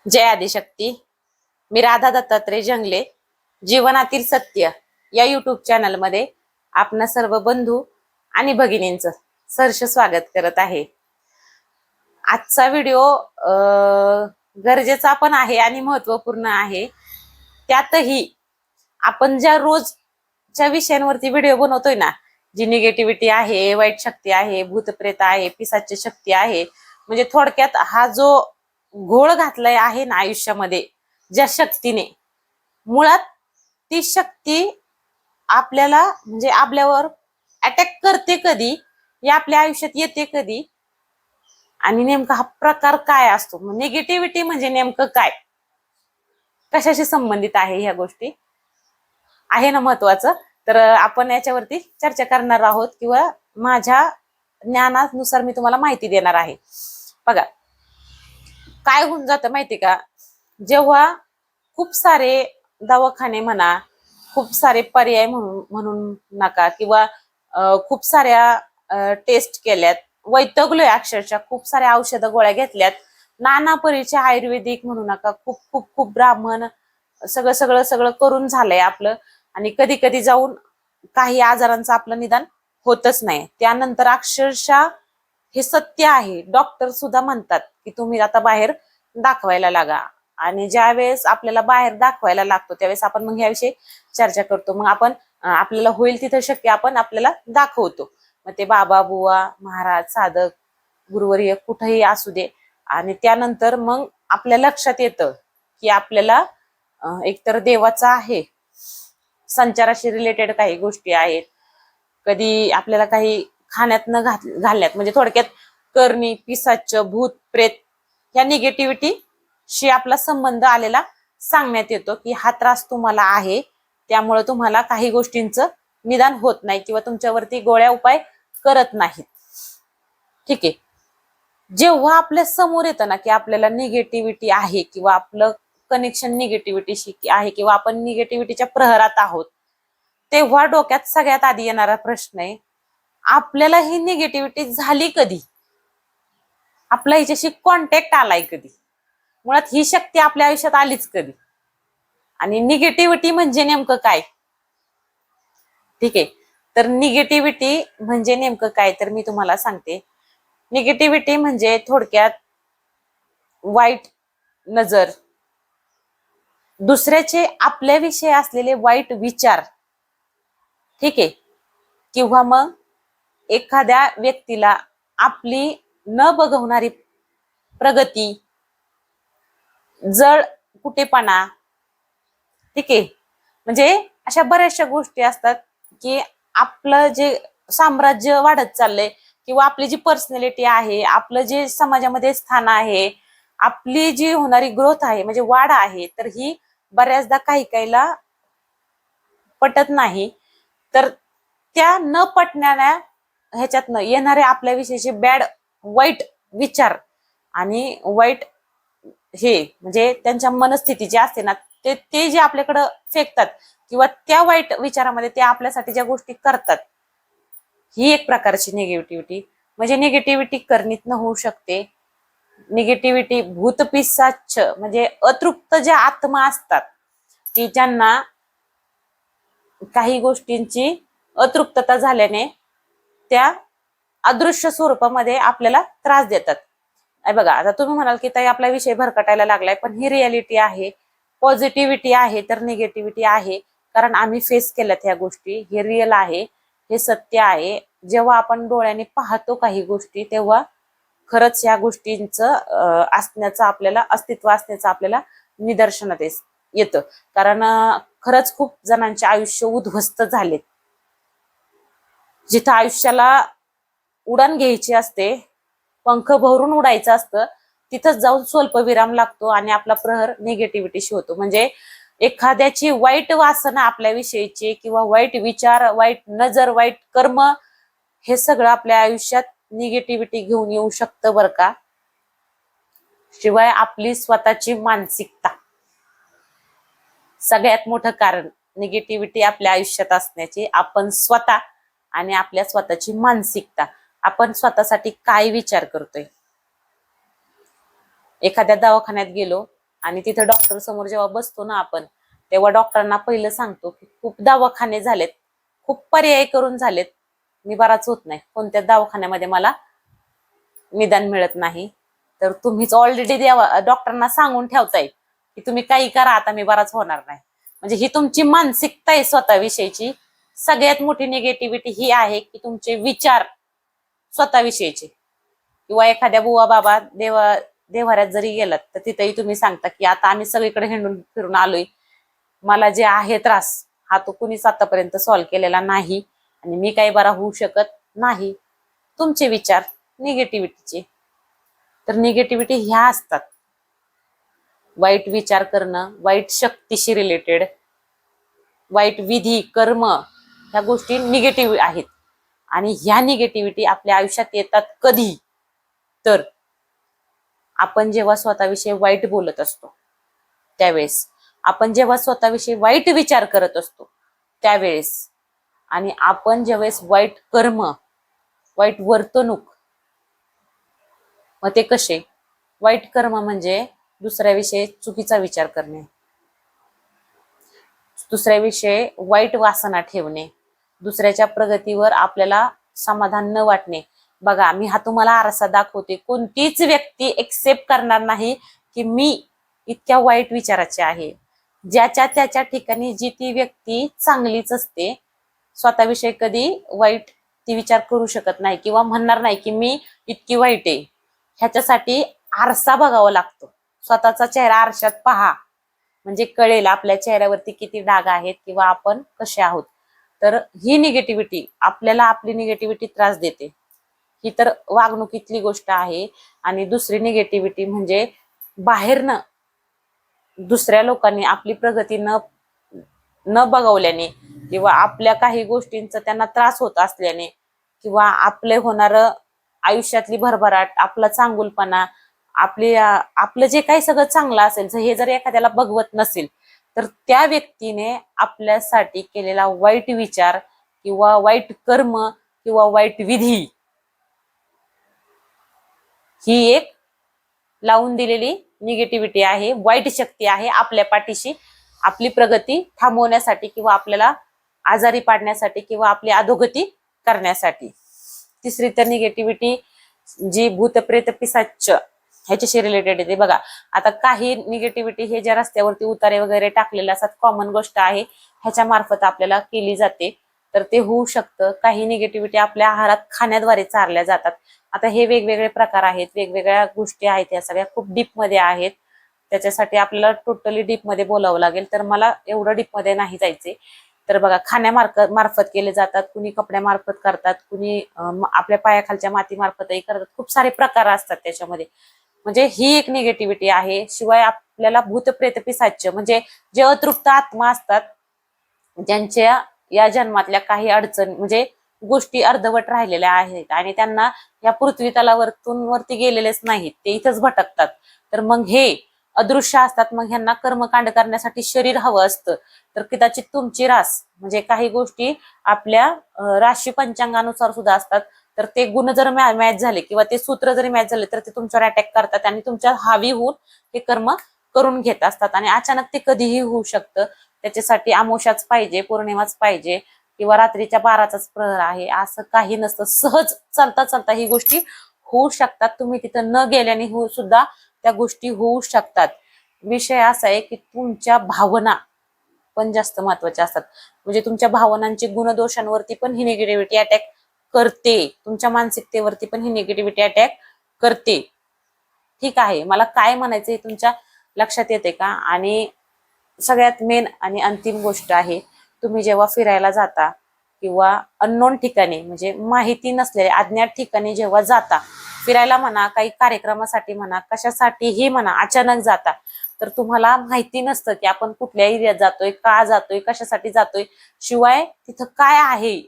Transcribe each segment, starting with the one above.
जय आदिशक्ती. मी राधा दत्तात्रय जंगले. जीवनातील सत्य या युट्यूब चॅनल मध्ये आपणा सर्व बंधू आणि भगिनींचं सहर्ष स्वागत करत आहे. आजचा व्हिडिओ गरजेचा पण आहे आणि महत्त्वपूर्ण आहे. त्यातही आपण ज्या रोजच्या विषयांवरती व्हिडिओ बनवतोय ना, जी निगेटिव्हिटी आहे, वाईट शक्ती आहे, भूतप्रेत आहे, पिशाच शक्ती आहे, म्हणजे थोडक्यात हा जो घोळ घातलाय आहे ना आयुष्यामध्ये ज्या शक्तीने, मुळात ती शक्ती आपल्याला म्हणजे आपल्यावर अटॅक करते कधी, या आपल्या आयुष्यात येते कधी, आणि नेमका हा प्रकार काय असतो, निगेटिव्हिटी म्हणजे नेमकं काय, कशाशी संबंधित आहे ह्या गोष्टी आहे ना महत्वाचं. तर आपण याच्यावरती चर्चा करणार आहोत किंवा माझ्या ज्ञानानुसार मी तुम्हाला माहिती देणार आहे. बघा काय होऊन जातं माहिती का, जेव्हा खूप सारे दवाखाने म्हणा, खूप सारे पर्याय म्हणून नका, किंवा खूप साऱ्या टेस्ट केल्यात, वैतागलोय अक्षरशः, खूप साऱ्या औषध गोळ्या घेतल्यात, नाना परीचे आयुर्वेदिक म्हणू नका, खूप खूप खूप ब्राह्मण, सगळं सगळं सगळं करून झालंय आपलं, आणि कधी कधी जाऊन काही आजारांचं आपलं निदान होतच नाही. त्यानंतर अक्षरशः हे सत्य आहे, डॉक्टर सुद्धा म्हणतात की तुम्ही आता बाहेर दाखवायला लागा. आणि ज्या वेळेस आपल्याला बाहेर दाखवायला लागतो त्यावेळेस आपण मग याविषयी चर्चा करतो. मग आपण आपल्याला होईल तिथं शक्य आपण आपल्याला दाखवतो. मग ते बाबा, बुवा, महाराज, साधक, गुरुवर्य कुठेही असू दे. आणि त्यानंतर मग आपल्या लक्षात येतं की आपल्याला एकतर देवाचा आहे, संचाराशी रिलेटेड काही गोष्टी आहेत, कधी आपल्याला काही खाण्यात न घालण्यात, म्हणजे थोडक्यात करणी, पिसाच, भूत, प्रेत या निगेटिव्हिटी शी आपला संबंध आलेला सांगण्यात येतो की हा त्रास तुम्हाला आहे, त्यामुळे तुम्हाला काही गोष्टींचं निदान होत नाही किंवा तुमच्यावरती गोळ्या उपाय करत नाहीत. ठीक आहे. जेव्हा आपल्या समोर येतं ना की आपल्याला निगेटिव्हिटी आहे किंवा आपलं कनेक्शन निगेटिव्हिटीशी आहे किंवा आपण निगेटिव्हिटीच्या प्रहरात आहोत, तेव्हा डोक्यात सगळ्यात आधी येणारा प्रश्न आहे, आपल्याला ही निगेटिव्हिटी झाली कधी, आपला हिच्याशी कॉन्टॅक्ट आलाय कधी, मुळात ही शक्ती आपल्या आयुष्यात आलीच कधी, आणि निगेटिव्हिटी म्हणजे नेमकं काय. ठीक आहे. तर निगेटिव्हिटी म्हणजे नेमकं काय तर मी तुम्हाला सांगते. निगेटिव्हिटी म्हणजे थोडक्यात वाईट नजर, दुसऱ्याचे आपल्याविषयी असलेले वाईट विचार, ठीक आहे, किंवा मग एखाद्या व्यक्तीला आपली न बघवणारी प्रगती, जळ कुटेपणा, ठीक आहे, म्हणजे अशा बऱ्याचशा गोष्टी असतात की आपलं जे साम्राज्य वाढत चाललंय किंवा आपली जी पर्सनॅलिटी आहे, आपलं जे समाजामध्ये स्थान आहे, आपली जी होणारी ग्रोथ आहे म्हणजे वाढ आहे, तर ही बऱ्याचदा काही काहीला पटत नाही. तर त्या न पटणाऱ्या ह्याच्यातनं येणारे आपल्याविषयीचे बॅड, वाईट विचार आणि वाईट हे म्हणजे त्यांच्या मनस्थिती जी असते ना, ते जे आपल्याकडं फेकतात किंवा त्या वाईट विचारामध्ये ते आपल्यासाठी ज्या गोष्टी करतात, ही एक प्रकारची निगेटिव्हिटी. म्हणजे निगेटिव्हिटी करणीतनं होऊ शकते. निगेटिव्हिटी भूतपिशाच म्हणजे अतृप्त जे आत्मा असतात की ज्यांना काही गोष्टींची अतृप्तता झाल्याने त्या अदृश्य स्वरूपामध्ये आपल्याला त्रास देतात. बघा आता तुम्ही म्हणाल की ताई आपला विषय भरकटायला लागलाय, पण ही रियालिटी आहे, पॉझिटिव्हिटी आहे तर निगेटिव्हिटी आहे, कारण आम्ही फेस केल्यात ह्या गोष्टी, हे रिअल आहे, हे सत्य आहे. जेव्हा आपण डोळ्याने पाहतो काही गोष्टी तेव्हा खरंच या गोष्टींचं असण्याचं, आपल्याला अस्तित्व असण्याचं आपल्याला निदर्शनात येतं. कारण खरंच खूप जणांचे आयुष्य उद्ध्वस्त झालेत. जिथं आयुष्याला उडान घ्यायची असते, पंख भरून उडायचं असतं, तिथंच जाऊन स्वल्पविराम लागतो आणि आपला प्रहर निगेटिव्हिटीशी होतो. म्हणजे एखाद्याची वाईट वासना आपल्याविषयीची किंवा वाईट विचार, वाईट नजर, वाईट कर्म, हे सगळं आपल्या आयुष्यात निगेटिव्हिटी घेऊन येऊ शकतं बरं का. शिवाय आपली स्वतःची मानसिकता सगळ्यात मोठं कारण निगेटिव्हिटी आपल्या आयुष्यात असण्याची आपण स्वतः आणि आपल्या स्वतःची मानसिकता, आपण स्वतःसाठी काय विचार करतोय. एखाद्या दवाखान्यात गेलो आणि तिथं डॉक्टर समोर जेव्हा बसतो ना आपण, तेव्हा डॉक्टरांना पहिलं सांगतो की खूप दवाखाने झालेत, खूप पर्याय करून झालेत, मी बराच होत नाही, कोणत्या दवाखान्यामध्ये मला निदान मिळत नाही. तर तुम्हीच ऑलरेडी डॉक्टरांना सांगून ठेवताय की तुम्ही काही करा, आता मी बराच होणार नाही. म्हणजे ही तुमची मानसिकता आहे स्वतःविषयीची. सगळ्यात मोठी निगेटिव्हिटी ही आहे की तुमचे विचार स्वतःविषयीचे. किंवा एखाद्या बुवा बाबा देवाऱ्यात जरी गेलात तर तिथेही तुम्ही सांगता की आता आम्ही सगळीकडे हिंडून फिरून आलोय, मला जे आहे त्रास हा तो कुणीच आतापर्यंत सॉल्व्ह केलेला नाही आणि मी काही बरा होऊ शकत नाही. तुमचे विचार निगेटिव्हिटीचे. तर निगेटिव्हिटी ह्या असतात वाईट विचार करणं, वाईट शक्तीशी रिलेटेड, वाईट विधी कर्म, ह्या गोष्टी निगेटिव्ह आहेत. आणि ह्या निगेटिव्हिटी आपल्या आयुष्यात येतात कधी, तर आपण जेव्हा स्वतःविषयी वाईट बोलत असतो त्यावेळेस, आपण जेव्हा स्वतःविषयी वाईट विचार करत असतो त्यावेळेस, आणि आपण ज्यावेळेस वाईट कर्म, वाईट वर्तणूक. मग ते कसे वाईट कर्म म्हणजे दुसऱ्याविषयी चुकीचा विचार करणे, दुसऱ्याविषयी वाईट वासना ठेवणे, दुसऱ्याच्या प्रगतीवर आपल्याला समाधान न वाटणे. बघा, मी हा तुम्हाला आरसा दाखवते, कोणतीच व्यक्ती एक्सेप्ट करणार नाही की मी इतक्या वाईट विचाराची आहे. ज्याच्या त्याच्या ठिकाणी जी ती व्यक्ती चांगलीच असते, स्वतःविषयी कधी वाईट ती विचार करू शकत नाही किंवा म्हणणार नाही की मी इतकी वाईट आहे. ह्याच्यासाठी आरसा बघावा लागतो. स्वतःचा चेहरा आरशात पहा, म्हणजे कळेल आपल्या चेहऱ्यावरती किती डाग आहेत किंवा आपण कसे आहोत. तर ही निगेटिव्हिटी आपल्याला, आपली निगेटिव्हिटी त्रास देते, ही तर वागणुकीतली गोष्ट आहे. आणि दुसरी निगेटिव्हिटी म्हणजे बाहेरनं दुसऱ्या लोकांनी आपली प्रगती न बघवल्याने किंवा आपल्या काही गोष्टींचा त्यांना त्रास होत असल्याने किंवा आपले होणार आयुष्यातली भरभराट, आपला चांगुलपणा, आपलं जे काही सगळं चांगलं असेल, हे जर एखाद्याला बघवत नसेल तर त्या व्यक्तीने आपल्यासाठी केलेला वाईट विचार किंवा वाईट कर्म किंवा वाईट विधी ही एक लावून दिलेली निगेटिव्हिटी आहे, वाईट शक्ती आहे आपल्या पाठीशी, आपली प्रगती थांबवण्यासाठी किंवा आपल्याला आजारी पाडण्यासाठी किंवा आपली अधोगती करण्यासाठी. तिसरी तर निगेटिव्हिटी जी भूतप्रेत पिशाच ह्याच्याशी रिलेटेड येते. बघा, आता काही निगेटिव्हिटी हे ज्या रस्त्यावरती उतारे वगैरे टाकलेले असतात, कॉमन गोष्ट आहे, ह्याच्या मार्फत आपल्याला केली जाते, तर ते होऊ शकतं. काही निगेटिव्हिटी आपल्या आहारात खाण्याद्वारे चारल्या जातात. आता हे वेगवेगळे प्रकार आहेत, वेगवेगळ्या गोष्टी आहेत, या सगळ्या खूप डीप मध्ये आहेत. त्याच्यासाठी आपल्याला टोटली डीप मध्ये बोलावं लागेल, तर मला एवढं डीप मध्ये नाही जायचे. तर बघा, खाण्यामार्फत केले जातात, कुणी कपड्यामार्फत करतात, कुणी आपल्या पायाखालच्या मातीमार्फतही करतात. खूप सारे प्रकार असतात त्याच्यामध्ये. म्हणजे ही एक निगेटिव्हिटी आहे. शिवाय आपल्याला भूतप्रेत पिशाच म्हणजे जे अतृप्त आत्मा असतात, ज्यांच्या या जन्मातल्या काही अडचण म्हणजे गोष्टी अर्धवट राहिलेल्या आहेत आणि त्यांना या पृथ्वी तलावरतून वरती गेलेलेच नाहीत, ते इथंच भटकतात. तर मग हे अदृश्य असतात. मग ह्यांना कर्मकांड करण्यासाठी शरीर हवं असतं. तर कदाचित तुमची रास म्हणजे काही गोष्टी आपल्या राशी पंचांगानुसार सुद्धा असतात. तर ते गुण जर मॅच झाले किंवा ते सूत्र जरी मॅच झाले तर ते तुमच्यावर अटॅक करतात आणि तुमच्या हावी होऊन हे कर्म करून घेत असतात. आणि अचानक ते कधीही होऊ शकतं. त्याच्यासाठी अमावस्याच पाहिजे, पौर्णिमाच पाहिजे किंवा रात्रीच्या 12चाच प्रहर आहे असं काही नसतं. सहज चालता चालता ही गोष्टी होऊ शकतात. तुम्ही तिथं न गेल्याने सुद्धा त्या गोष्टी होऊ शकतात. विषय असा आहे की तुमच्या भावना पण जास्त महत्वाच्या असतात. म्हणजे तुमच्या भावनांची गुणदोषांवरती पण ही निगेटिव्हिटी अटॅक करते, तुमच्या मानसिकतेवरती पण ही निगेटिव्हिटी अटॅक करते. ठीक आहे, मला काय म्हणायचं हे तुमच्या लक्षात येते का? आणि सगळ्यात मेन आणि अंतिम गोष्ट आहे, तुम्ही जेव्हा फिरायला जाता किंवा अननोन ठिकाणी म्हणजे माहिती नसलेल्या अज्ञात ठिकाणी जेव्हा जाता, फिरायला म्हणा, काही कार्यक्रमासाठी म्हणा, कशासाठीही म्हणा, अचानक जाता, तर तुम्हाला माहिती नसतं की आपण कुठल्या एरियात जातोय, का जातोय, कशासाठी जातोय, शिवाय तिथं काय आहे,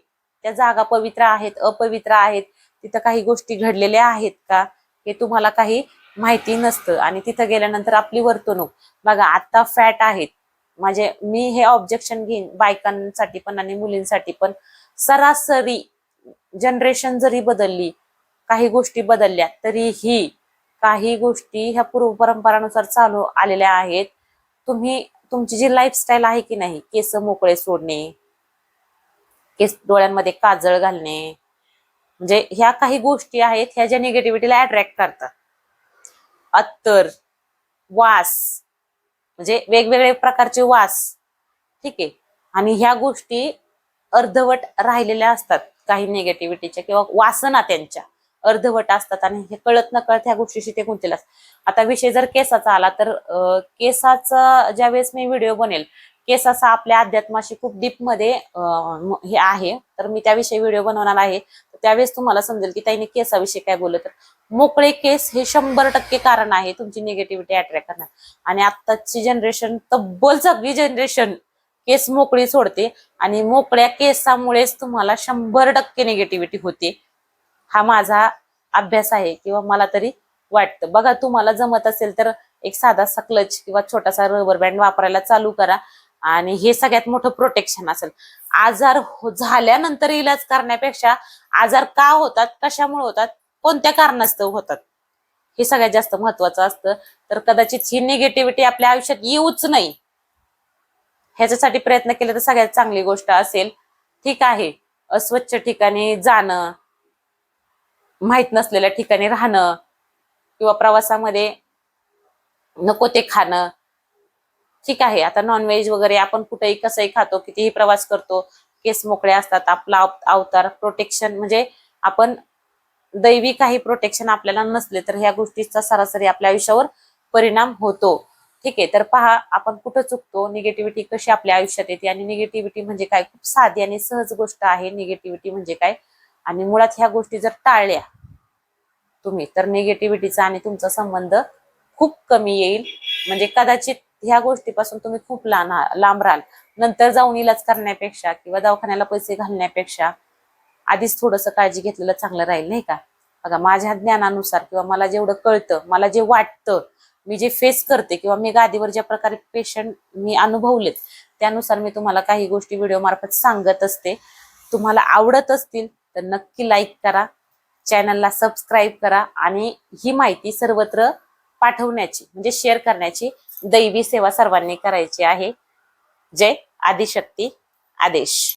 त्या जागा पवित्र आहेत, अपवित्र आहेत, तिथं काही गोष्टी घडलेल्या आहेत का, हे तुम्हाला काही माहिती नसतं. आणि तिथं गेल्यानंतर आपली वर्तणूक बघा, आता फॅट आहेत, म्हणजे मी हे ऑब्जेक्शन घेईन बायकांसाठी पण आणि मुलींसाठी पण, सरासरी जनरेशन जरी बदलली, काही गोष्टी बदलल्या तरीही काही गोष्टी ह्या पूर्व परंपरानुसार चालू आलेल्या आहेत. तुम्ही तुमची जी लाईफस्टाईल आहे की नाही, केस मोकळे सोडणे, केस डोळ्यांमध्ये काजळ घालणे, म्हणजे ह्या काही गोष्टी आहेत ह्या ज्या निगेटिव्हिटीला अट्रॅक्ट करतात. अत्तर, वास, म्हणजे वेगवेगळे प्रकारचे वास, ठीक आहे. आणि ह्या गोष्टी अर्धवट राहिलेल्या असतात काही निगेटिव्हिटीच्या किंवा वासना त्यांच्या अर्धवट असतात आणि हे कळत न कळत ह्या गोष्टीशी ते गुंतलेले असतात. आता विषय जर केसाचा आला तर केसाचा ज्यावेळेस मी व्हिडिओ बनेल, केसाचा आपल्या अध्यात्माशी खूप डीप मध्ये हे आहे, तर मी त्याविषयी व्हिडिओ बनवणार आहे. त्यावेळेस तुम्हाला समजेल की ताईने केसाविषयी काय बोललं. तर मोकळे केस हे 100% कारण आहे तुमची निगेटिव्हिटी अट्रॅक्ट करणार. आणि आत्ताची जनरेशन, तब्बल सगळी जनरेशन केस मोकळी सोडते आणि मोकळ्या केसामुळेच तुम्हाला 100% निगेटिव्हिटी होते. हा माझा अभ्यास आहे किंवा मला तरी वाटतं. बघा, तुम्हाला जमत असेल तर एक साधा क्लच किंवा छोटासा रबर बँड वापरायला चालू करा आणि हे सगळ्यात मोठं प्रोटेक्शन असेल. आजार झाल्यानंतर इलाज करण्यापेक्षा आजार का होतात, कशामुळे होतात, कोणत्या कारणास्तव होतात, हे सगळ्यात जास्त महत्वाचं असतं. तर कदाचित ही निगेटिव्हिटी आपल्या आयुष्यात येऊच नाही ह्याच्यासाठी प्रयत्न केले तर सगळ्यात चांगली गोष्ट असेल. ठीक आहे, अस्वच्छ ठिकाणी जाणं, माहित नसलेल्या ठिकाणी राहणं किंवा प्रवासामध्ये नको ते खाणं, ठीक आहे. आता नॉनव्हेज वगैरे आपण कुठेही कसंही खातो, कितीही प्रवास करतो, केस मोकळे असतात. आपला अवतार प्रोटेक्शन म्हणजे आपण दैवी काही प्रोटेक्शन आपल्याला नसले तर ह्या गोष्टीचा सरासरी आपल्या आयुष्यावर परिणाम होतो. ठीक आहे. तर पहा, आपण कुठं चुकतो, निगेटिव्हिटी कशी आपल्या आयुष्यात येते आणि निगेटिव्हिटी म्हणजे काय. खूप साधी आणि सहज गोष्ट आहे निगेटिव्हिटी म्हणजे काय. आणि मुळात ह्या गोष्टी जर टाळल्या तुम्ही तर निगेटिव्हिटीचा आणि तुमचा संबंध खूप कमी येईल. म्हणजे कदाचित ह्या गोष्टीपासून तुम्ही खूप लांब राहाल. नंतर जाऊन इलाज करण्यापेक्षा किंवा दवाखान्याला पैसे घालण्यापेक्षा आधीच थोडंसं काळजी घेतलेलं चांगलं राहील, नाही का. बघा, माझ्या ज्ञानानुसार किंवा मला जेवढं कळतं, मला जे वाटतं, मी जे फेस करते किंवा मी गादीवर ज्या प्रकारे पेशंट मी अनुभवलेत त्यानुसार मी तुम्हाला काही गोष्टी व्हिडिओ मार्फत सांगत असते. तुम्हाला आवडत असतील तर नक्की लाईक करा, चॅनलला सबस्क्राईब करा आणि ही माहिती सर्वत्र पाठवण्याची म्हणजे शेअर करण्याची दैवी सेवा सर्वांनी करायची आहे. जय आदिशक्ती आदेश.